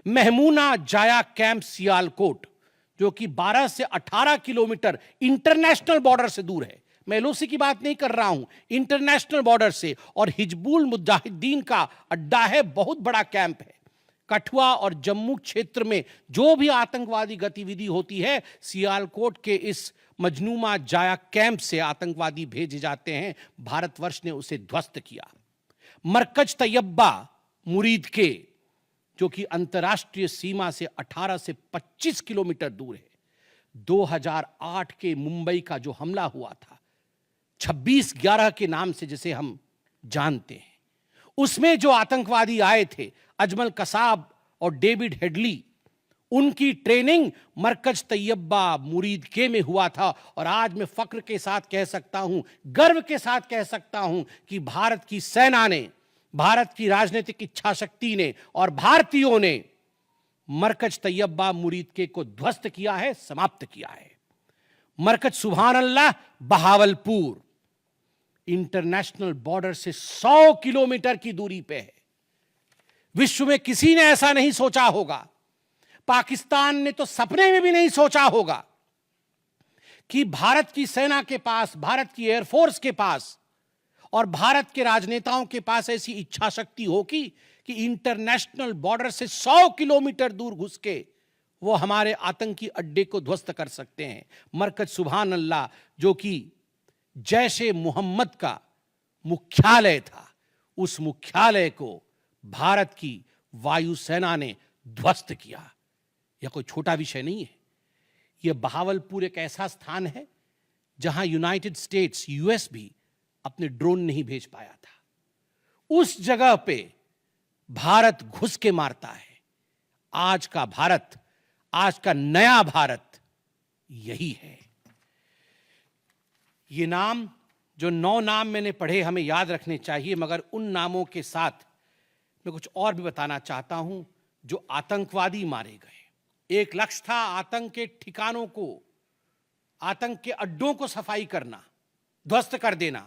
महमूना जाया कैंप सियालकोट, जो कि 12 से 18 किलोमीटर इंटरनेशनल बॉर्डर से दूर है। मैं एलओसी की बात नहीं कर रहा हूं, इंटरनेशनल बॉर्डर से, और हिजबुल मुजाहिदीन का अड्डा है, बहुत बड़ा कैंप है। कठुआ और जम्मू क्षेत्र में जो भी आतंकवादी गतिविधि होती है, सियालकोट के इस मजनूमा जाया कैंप से आतंकवादी भेजे जाते हैं। भारतवर्ष ने उसे ध्वस्त किया। मरकज तैयबा मुरीद के, जो कि अंतर्राष्ट्रीय सीमा से 18 से 25 किलोमीटर दूर है। 2008 के मुंबई का जो हमला हुआ था, 26/11 के नाम से जिसे हम जानते हैं, उसमें जो आतंकवादी आए थे, अजमल कसाब और डेविड हेडली, उनकी ट्रेनिंग मरकज तैयबा मुरीद के में हुआ था। और आज मैं फक्र के साथ कह सकता हूं, गर्व के साथ कह सकता हूं कि भारत की सेना ने, भारत की राजनीतिक इच्छा शक्ति ने और भारतीयों ने मरकज तैयबा मुरीद के को ध्वस्त किया है, समाप्त किया है। मरकज सुभान अल्लाह बहावलपुर इंटरनेशनल बॉर्डर से 100 किलोमीटर की दूरी पे है। विश्व में किसी ने ऐसा नहीं सोचा होगा, पाकिस्तान ने तो सपने में भी नहीं सोचा होगा कि भारत की सेना के पास, भारत की एयरफोर्स के पास और भारत के राजनेताओं के पास ऐसी इच्छा शक्ति होगी कि इंटरनेशनल बॉर्डर से 100 किलोमीटर दूर घुस के वो हमारे आतंकी अड्डे को ध्वस्त कर सकते हैं। मरकज सुभान अल्लाह, जो कि जैशे मोहम्मद का मुख्यालय था, उस मुख्यालय को भारत की वायुसेना ने ध्वस्त किया। यह कोई छोटा विषय नहीं है। यह बहावलपुर एक ऐसा स्थान है जहां यूनाइटेड स्टेट्स, यूएस भी अपने ड्रोन नहीं भेज पाया था। उस जगह पे भारत घुस के मारता है। आज का भारत, आज का नया भारत यही है। ये नाम, जो 9 नाम मैंने पढ़े, हमें याद रखने चाहिए, मगर उन नामों के साथ मैं कुछ और भी बताना चाहता हूं। जो आतंकवादी मारे गए, एक लक्ष्य था आतंक के ठिकानों को, आतंक के अड्डों को सफाई करना, ध्वस्त कर देना।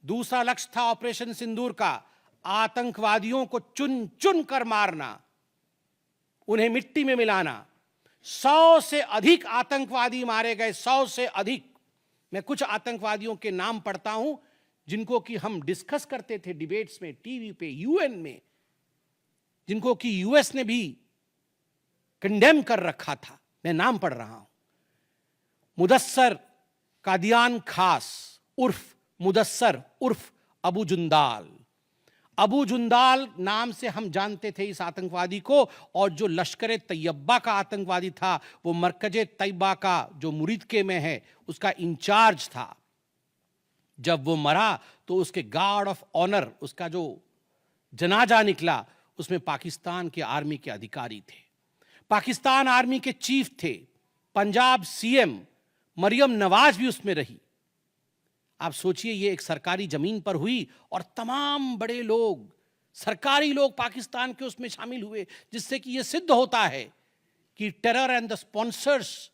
दूसरा लक्ष्य था ऑपरेशन सिंदूर का, आतंकवादियों को चुन चुन कर मारना, उन्हें मिट्टी में मिलाना। 100 से अधिक आतंकवादी मारे गए, 100 से अधिक। मैं कुछ आतंकवादियों के नाम पढ़ता हूं जिनको कि हम डिस्कस करते थे डिबेट्स में, टीवी पे, यूएन में, जिनको कि यूएस ने भी कंडेम कर रखा था। मैं नाम पढ़ रहा हूं। मुदस्सर कादियान खास उर्फ मुदस्सर उर्फ अबू जुंदाल। अबू जुंदाल नाम से हम जानते थे इस आतंकवादी को। और जो लश्कर तैयबा का आतंकवादी था, वो मरकज तैयबा का जो मुरीदके में है, उसका इंचार्ज था। जब वो मरा तो उसके गार्ड ऑफ ऑनर, उसका जो जनाजा निकला, उसमें पाकिस्तान के आर्मी के अधिकारी थे, पाकिस्तान आर्मी के चीफ थे, पंजाब सीएम मरियम नवाज भी उसमें रही। आप सोचिए, ये एक सरकारी जमीन पर हुई और तमाम बड़े लोग, सरकारी लोग पाकिस्तान के उसमें शामिल हुए, जिससे कि यह सिद्ध होता है कि terror and the sponsors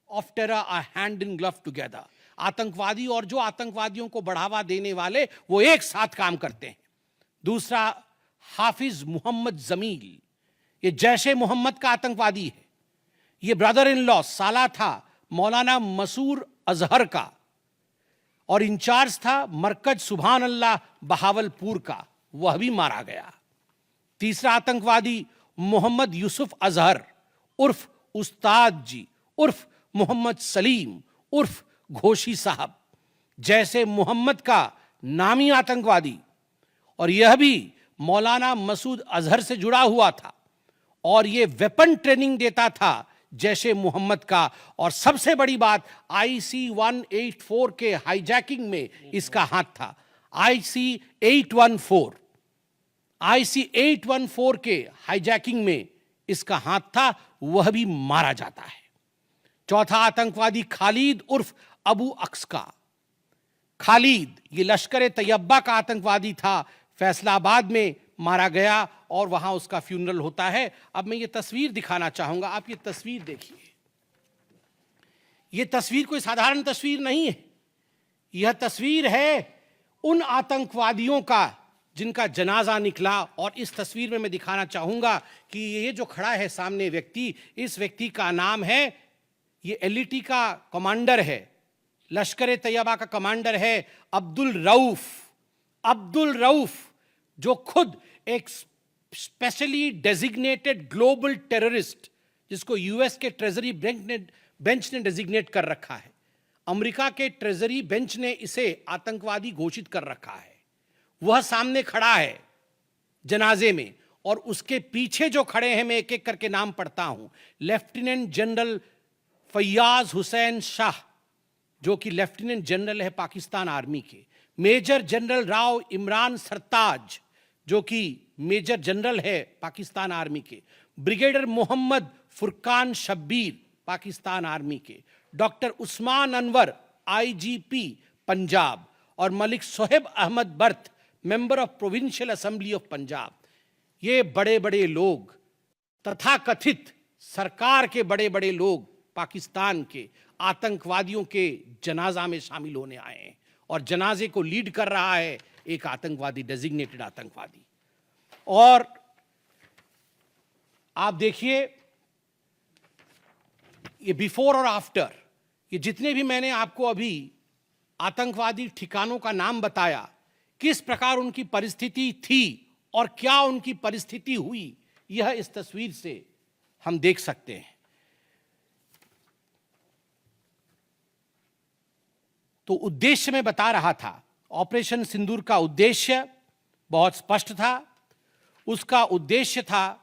of terror are hand in glove together. आतंकवादी और जो आतंकवादियों को बढ़ावा देने वाले, वो एक साथ काम करते हैं। दूसरा, हाफिज मोहम्मद जमील, ये जैशे मोहम्मद का आतंकवादी है। ये ब्रदर इन लॉ, साला था मौलाना मसूर अजहर का, और इंचार्ज था मरकज सुभान अल्लाह बहावलपुर का, वह भी मारा गया। तीसरा आतंकवादी मोहम्मद यूसुफ अजहर उर्फ उस्ताद जी उर्फ मोहम्मद सलीम उर्फ घोशी साहब, जैसे मोहम्मद का नामी आतंकवादी, और यह भी मौलाना मसूद अजहर से जुड़ा हुआ था, और यह वेपन ट्रेनिंग देता था जैशे मोहम्मद का। और सबसे बड़ी बात, IC 184 के हाईजैकिंग में इसका हाथ था। IC 814 के हाईजैकिंग में इसका हाथ था, वह भी मारा जाता है। चौथा आतंकवादी खालिद उर्फ अबू अक्सका। खालिद ये लश्कर तैयबा का आतंकवादी था, फैसलाबाद में मारा गया और वहां उसका फ्यूनरल होता है। अब मैं ये तस्वीर दिखाना चाहूंगा, आप ये तस्वीर देखिए। ये तस्वीर कोई साधारण तस्वीर नहीं है। यह तस्वीर है उन आतंकवादियों का जिनका जनाजा निकला। और इस तस्वीर में मैं दिखाना चाहूंगा कि ये जो खड़ा है सामने व्यक्ति, इस व्यक्ति का नाम है, ये एलईटी का कमांडर है, लश्कर तैयबा का कमांडर है, अब्दुल रऊफ। अब्दुल रऊफ जो खुद एक स्पेशली डेजिग्नेटेड ग्लोबल टेररिस्ट, जिसको यूएस के ट्रेजरी बेंच ने डेजिग्नेट कर रखा है, अमेरिका के ट्रेजरी बेंच ने इसे आतंकवादी घोषित कर रखा है, वह सामने खड़ा है जनाजे में। और उसके पीछे जो खड़े हैं, मैं एक एक करके नाम पढ़ता हूं। लेफ्टिनेंट जनरल फैयाज हुसैन शाह, जो कि लेफ्टिनेंट जनरल है पाकिस्तान आर्मी के। मेजर जनरल राव इमरान सरताज, जो कि मेजर जनरल है पाकिस्तान आर्मी के। ब्रिगेडियर मोहम्मद फुरकान शब्बीर, पाकिस्तान आर्मी के। Doctor Usman Anwar, IGP Punjab. और Malik Sohaib Ahmed Bharth, member of provincial assembly of Punjab. ये बड़े बड़े लोग, तथाकथित सरकार के बड़े बड़े लोग, पाकिस्तान के आतंकवादियों के जनाजा में शामिल होने आए हैं। और जनाजे को लीड कर रहा है एक आतंकवादी, डेजिग्नेटेड आतंकवादी। और आप देखिए, ये बिफोर और आफ्टर, ये जितने भी मैंने आपको अभी आतंकवादी ठिकानों का नाम बताया, किस प्रकार उनकी परिस्थिति थी और क्या उनकी परिस्थिति हुई, यह इस तस्वीर से हम देख सकते हैं। तो उद्देश्य मैं बता रहा था, ऑपरेशन सिंदूर का उद्देश्य बहुत स्पष्ट था। उसका उद्देश्य था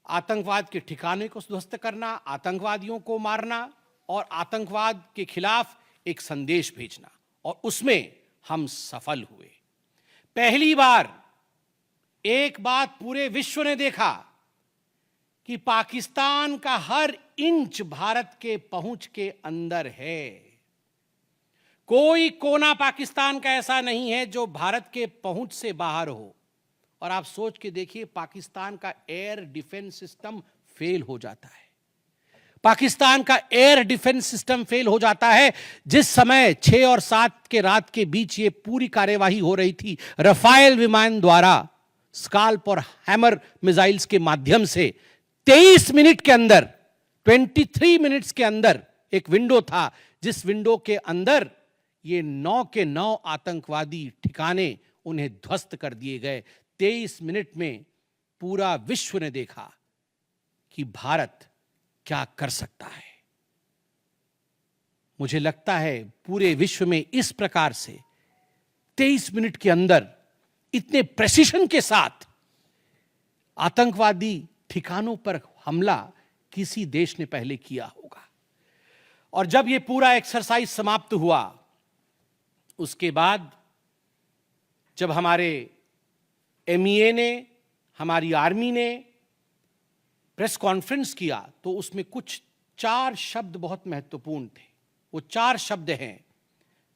आतंकवाद के ठिकाने को ध्वस्त करना, आतंकवादियों को मारना और आतंकवाद के खिलाफ एक संदेश भेजना। और उसमें हम सफल हुए। पहली बार एक बात पूरे विश्व ने देखा कि पाकिस्तान का हर इंच भारत के पहुंच के अंदर है। कोई कोना पाकिस्तान का ऐसा नहीं है जो भारत के पहुंच से बाहर हो। और आप सोच के देखिए, पाकिस्तान का एयर डिफेंस सिस्टम फेल हो जाता है। पाकिस्तान का एयर डिफेंस सिस्टम फेल हो जाता है जिस समय 6 और 7 के रात के बीच ये पूरी कार्यवाही हो रही थी। रफाल विमान द्वारा स्काल्प और हैमर मिसाइल्स के माध्यम से 23 मिनट के अंदर, 23 मिनट्स के अंदर एक विंडो था, जिस विंडो के अंदर ये 9 के 9 आतंकवादी ठिकाने उन्हें ध्वस्त कर दिए गए। 23 मिनट में पूरा विश्व ने देखा कि भारत क्या कर सकता है। मुझे लगता है पूरे विश्व में इस प्रकार से 23 मिनट के अंदर इतने प्रेसिशन के साथ आतंकवादी ठिकानों पर हमला किसी देश ने पहले किया होगा। और जब यह पूरा एक्सरसाइज समाप्त हुआ, उसके बाद जब हमारे एमईए ने, हमारी आर्मी ने प्रेस कॉन्फ्रेंस किया, तो उसमें कुछ 4 शब्द बहुत महत्वपूर्ण थे। वो 4 शब्द हैं: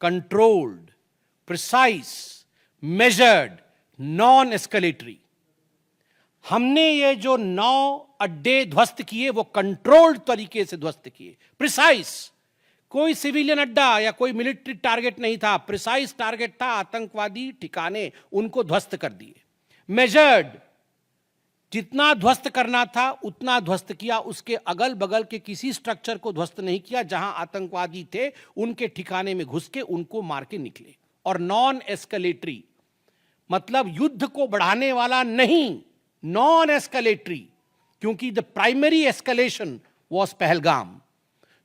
controlled, precise, measured, non escalatory. हमने ये जो 9 अड्डे ध्वस्त किए, वो कंट्रोल्ड तरीके से ध्वस्त किए। प्रिसाइज, कोई सिविलियन अड्डा या कोई मिलिट्री टारगेट नहीं था, प्रिसाइज टारगेट था, आतंकवादी ठिकाने, उनको ध्वस्त कर दिए। मेजर्ड, जितना ध्वस्त करना था उतना ध्वस्त किया, उसके अगल बगल के किसी स्ट्रक्चर को ध्वस्त नहीं किया। जहां आतंकवादी थे उनके ठिकाने में घुस के उनको मार के निकले। और नॉन एस्केलेटरी मतलब युद्ध को बढ़ाने वाला नहीं, नॉन एस्केलेटरी, क्योंकि the primary escalation was Pahalgam.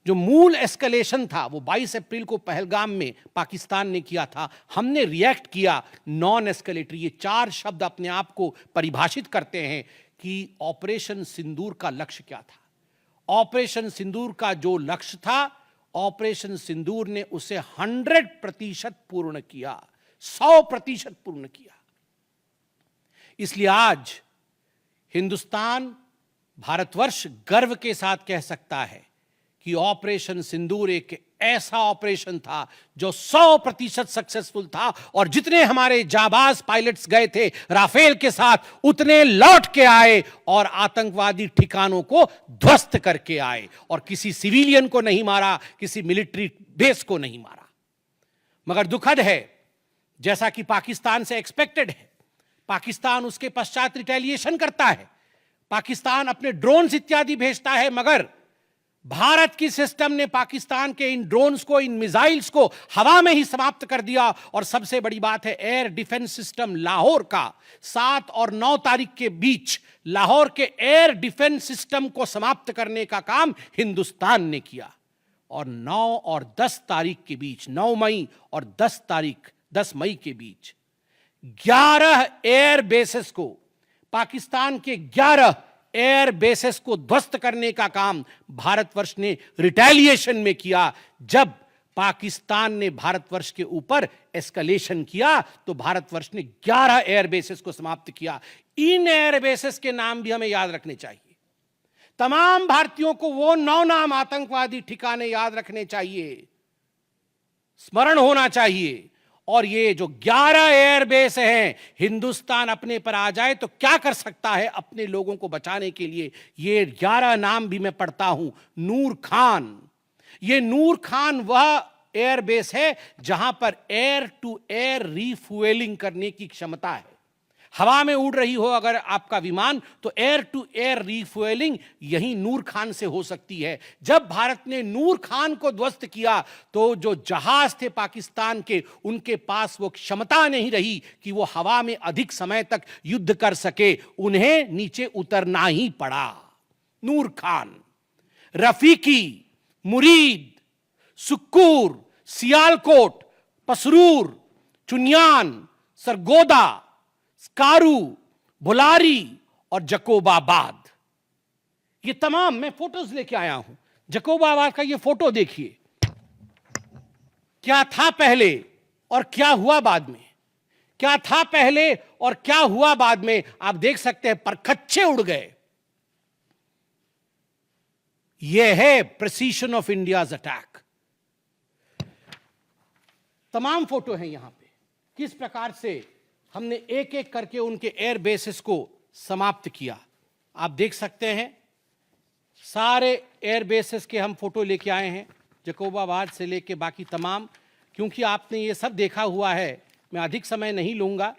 जो मूल एस्केलेशन था वो 22 अप्रैल को पहलगाम में पाकिस्तान ने किया था। हमने रिएक्ट किया नॉन एस्केलेटरी। ये 4 शब्द अपने आप को परिभाषित करते हैं कि ऑपरेशन सिंदूर का लक्ष्य क्या था। ऑपरेशन सिंदूर का जो लक्ष्य था, ऑपरेशन सिंदूर ने उसे 100% पूर्ण किया, 100% पूर्ण किया। इसलिए आज हिंदुस्तान, भारतवर्ष गर्व के साथ कह सकता है कि ऑपरेशन सिंदूर एक ऐसा ऑपरेशन था जो 100% सक्सेसफुल था। और जितने हमारे जाबाज पायलट्स गए थे राफेल के साथ, उतने लौट के आए और आतंकवादी ठिकानों को ध्वस्त करके आए। और किसी सिविलियन को नहीं मारा, किसी मिलिट्री बेस को नहीं मारा। मगर दुखद है, जैसा कि पाकिस्तान से एक्सपेक्टेड है। पाकिस्तान उसके पश्चात रिटेलिएशन करता है, पाकिस्तान अपने ड्रोन्स इत्यादि भेजता है, मगर भारत की सिस्टम ने पाकिस्तान के इन ड्रोन्स को, इन मिसाइल्स को हवा में ही समाप्त कर दिया। और सबसे बड़ी बात है, एयर डिफेंस सिस्टम लाहौर का 7 और 9 तारीख के बीच लाहौर के एयर डिफेंस सिस्टम को समाप्त करने का काम हिंदुस्तान ने किया। और 9 और 10 तारीख के बीच, 9 मई और 10 मई के बीच 11 एयर बेसेस को, पाकिस्तान के 11 एयर बेसेस को ध्वस्त करने का काम भारतवर्ष ने रिटेलिएशन में किया। जब पाकिस्तान ने भारतवर्ष के ऊपर एस्केलेशन किया तो भारतवर्ष ने 11 एयर बेसेस को समाप्त किया। इन एयर बेसेस के नाम भी हमें याद रखने चाहिए। तमाम भारतीयों को वो 9 नाम आतंकवादी ठिकाने याद रखने चाहिए, स्मरण होना चाहिए। और ये जो 11 एयरबेस हैं, हिंदुस्तान अपने पर आ जाए तो क्या कर सकता है अपने लोगों को बचाने के लिए। ये 11 नाम भी मैं पढ़ता हूं। नूर खान, ये नूर खान वह एयरबेस है जहां पर एयर टू एयर रीफ्यूएलिंग करने की क्षमता है। हवा में उड़ रही हो अगर आपका विमान, तो एयर टू एयर रीफ्यूएलिंग यही नूर खान से हो सकती है। जब भारत ने नूर खान को ध्वस्त किया तो जो जहाज थे पाकिस्तान के, उनके पास वो क्षमता नहीं रही कि वो हवा में अधिक समय तक युद्ध कर सके, उन्हें नीचे उतरना ही पड़ा। नूर खान, रफीकी, मुरीद, सुक्कूर, सियालकोट, पसरूर, चुनियान, सरगोदा, स्कारू, बुलारी और जकोबाबाद, ये तमाम मैं फोटोज लेके आया हूं। जकोबाबाद का ये फोटो देखिए, क्या था पहले और क्या हुआ बाद में, क्या था पहले और क्या हुआ बाद में। आप देख सकते हैं परखच्चे उड़ गए। यह है प्रिसीशन ऑफ इंडियाज अटैक। तमाम फोटो हैं यहां पे, किस प्रकार से हमने एक एक करके उनके एयर बेसिस को समाप्त किया। आप देख सकते हैं सारे एयर बेसिस के हम फोटो लेके आए हैं, जकोबाबाद से लेके बाकी तमाम। क्योंकि आपने ये सब देखा हुआ है, मैं अधिक समय नहीं लूंगा।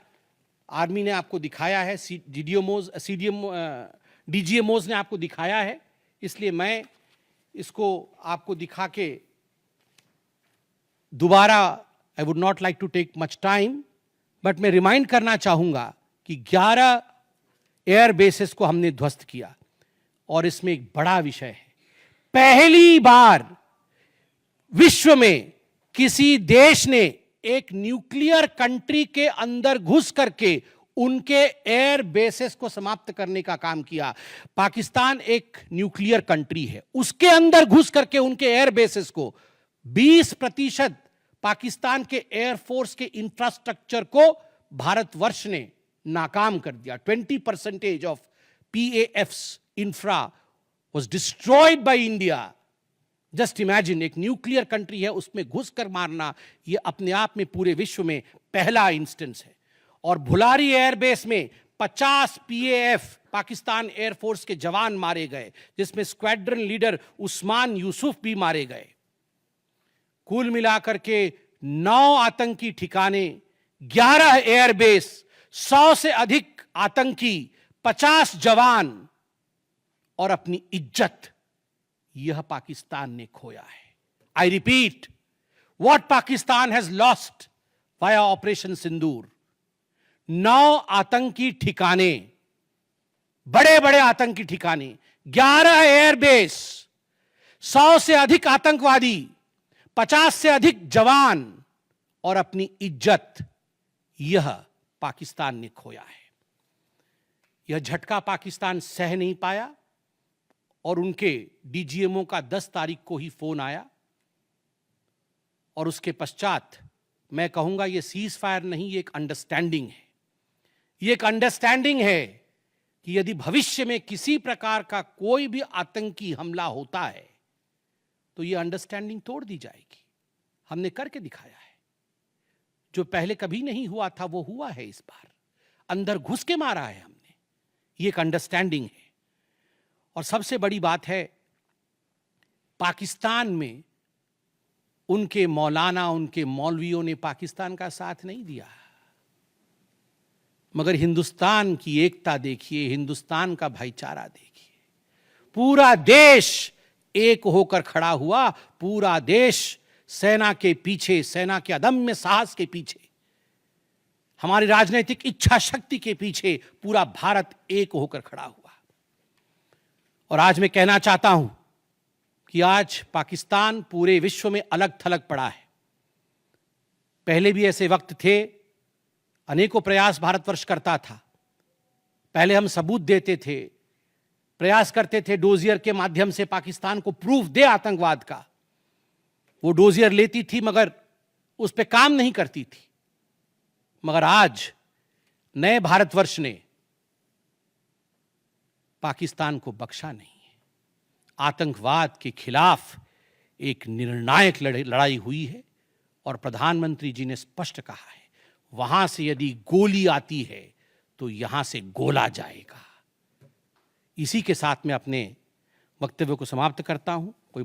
आर्मी ने आपको दिखाया है, डीजीएमओज ने आपको दिखाया है, इसलिए मैं इसको आपको दिखा के दोबारा, I would not like to take much time, but मैं रिमाइंड करना चाहूंगा कि 11 एयर बेसेस को हमने ध्वस्त किया। और इसमें एक बड़ा विषय है, पहली बार विश्व में किसी देश ने एक न्यूक्लियर कंट्री के अंदर घुस करके उनके एयर बेसेस को समाप्त करने का काम किया। पाकिस्तान एक न्यूक्लियर कंट्री है, उसके अंदर घुस करके उनके एयर बेसेस को 20% पाकिस्तान के एयरफोर्स के इंफ्रास्ट्रक्चर को भारतवर्ष ने नाकाम कर दिया। 20% of PAF's infra was destroyed by India. Just imagine, एक न्यूक्लियर कंट्री है, उसमें घुसकर मारना, यह अपने आप में पूरे विश्व में पहला इंस्टेंस है। और भुलारी एयरबेस में 50 PAF पाकिस्तान एयरफोर्स के जवान मारे गए, जिसमें स्क्वाड्रन लीडर उस्मान यूसुफ भी मारे गए। कुल मिलाकर के 9 आतंकी ठिकाने, 11 एयरबेस, 100 से अधिक आतंकी, 50 जवान और अपनी इज्जत, यह पाकिस्तान ने खोया है। I repeat, what Pakistan has lost via operation Sindoor. 9 आतंकी ठिकाने, बड़े बड़े आतंकी ठिकाने, 11 एयरबेस, 100 से अधिक आतंकवादी, 50 से अधिक जवान और अपनी इज्जत, यह पाकिस्तान ने खोया है। यह झटका पाकिस्तान सह नहीं पाया और उनके डीजीएमओ का 10 तारीख को ही फोन आया। और उसके पश्चात मैं कहूंगा यह सीज फायर नहीं, ये एक अंडरस्टैंडिंग है। ये एक अंडरस्टैंडिंग है कि यदि भविष्य में किसी प्रकार का कोई भी आतंकी हमला होता है तो यह अंडरस्टैंडिंग तोड़ दी जाएगी। हमने करके दिखाया है, जो पहले कभी नहीं हुआ था वो हुआ है इस बार। अंदर घुस के मारा है हमने, ये एक अंडरस्टैंडिंग है। और सबसे बड़ी बात है, पाकिस्तान में उनके मौलाना, उनके मौलवियों ने पाकिस्तान का साथ नहीं दिया। मगर हिंदुस्तान की एकता देखिए, हिंदुस्तान का भाईचारा देखिए। पूरा देश एक होकर खड़ा हुआ, पूरा देश सेना के पीछे, सेना के अदम्य साहस के पीछे, हमारी राजनीतिक इच्छा शक्ति के पीछे पूरा भारत एक होकर खड़ा हुआ। और आज मैं कहना चाहता हूं कि आज पाकिस्तान पूरे विश्व में अलग थलग पड़ा है। पहले भी ऐसे वक्त थे, अनेकों प्रयास भारतवर्ष करता था। पहले हम सबूत देते थे, प्रयास करते थे डोजियर के माध्यम से पाकिस्तान को प्रूफ दे आतंकवाद का। वो डोजियर लेती थी मगर उस पर काम नहीं करती थी। मगर आज नए भारतवर्ष ने पाकिस्तान को बख्शा नहीं है। आतंकवाद के खिलाफ एक निर्णायक लड़ाई हुई है और प्रधानमंत्री जी ने स्पष्ट कहा है, वहां से यदि गोली आती है तो यहां से गोला जाएगा। इसी के साथ मैं अपने वक्तव्य को समाप्त करता हूं। कोई